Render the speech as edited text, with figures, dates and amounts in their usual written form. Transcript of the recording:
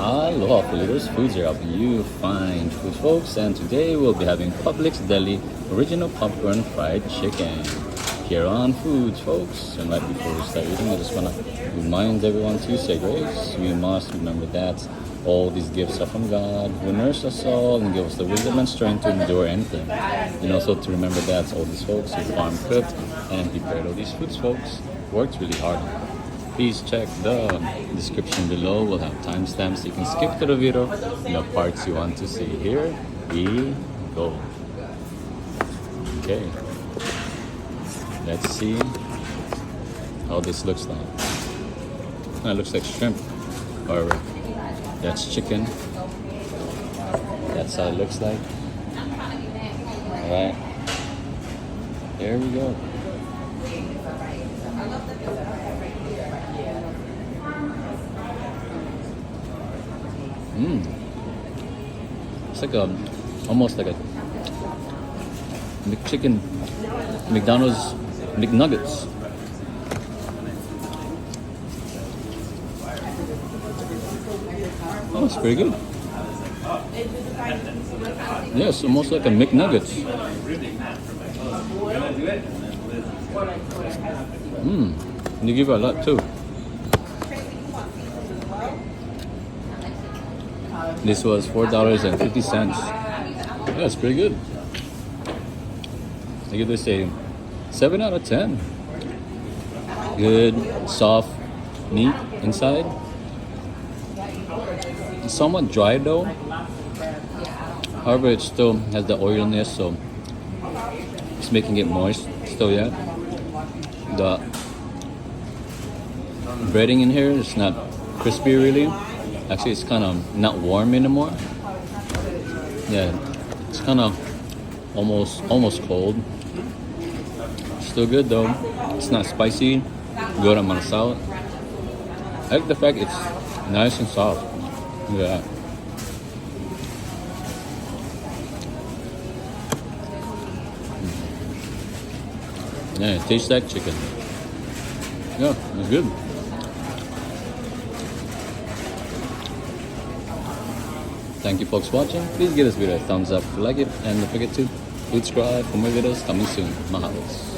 Aloha, Politos. Foods are helping you find food, folks. And today we'll be having Publix Deli Original Popcorn Fried Chicken here on Foods, folks. And right before we start eating, I just want to remind everyone to say grace. We must remember that all these gifts are from God, who nourishes us all and gives us the wisdom and strength to endure anything. And also to remember that all these folks who farm cooked and prepared all these foods, folks, worked really hard. Please check the description below. We'll have timestamps so you can skip to the video in the parts you want to see. Here we go. Okay. Let's see how this looks like. It looks like shrimp. Or that's chicken. That's how it looks like. Alright. There we go. It's like almost like a McChicken, McDonald's McNuggets. Oh, it's pretty good. Yes, almost like a McNuggets. They give you a lot too. This was $4.50. Yeah, it's pretty good. I give this a 7 out of 10. Good, soft meat inside. It's somewhat dry though. However, it still has the oiliness, so it's making it moist still yet. The breading in here is not crispy really. Actually, it's kind of not warm anymore. Yeah, it's kind of almost cold. Still good though. It's not spicy. Good amount of salt. I like the fact it's nice and soft. Look at that. Yeah, it tastes like chicken. Yeah, it's good. Thank you folks for watching. Please give this video a thumbs up if you like it, and don't forget to subscribe for more videos coming soon. Mahalos.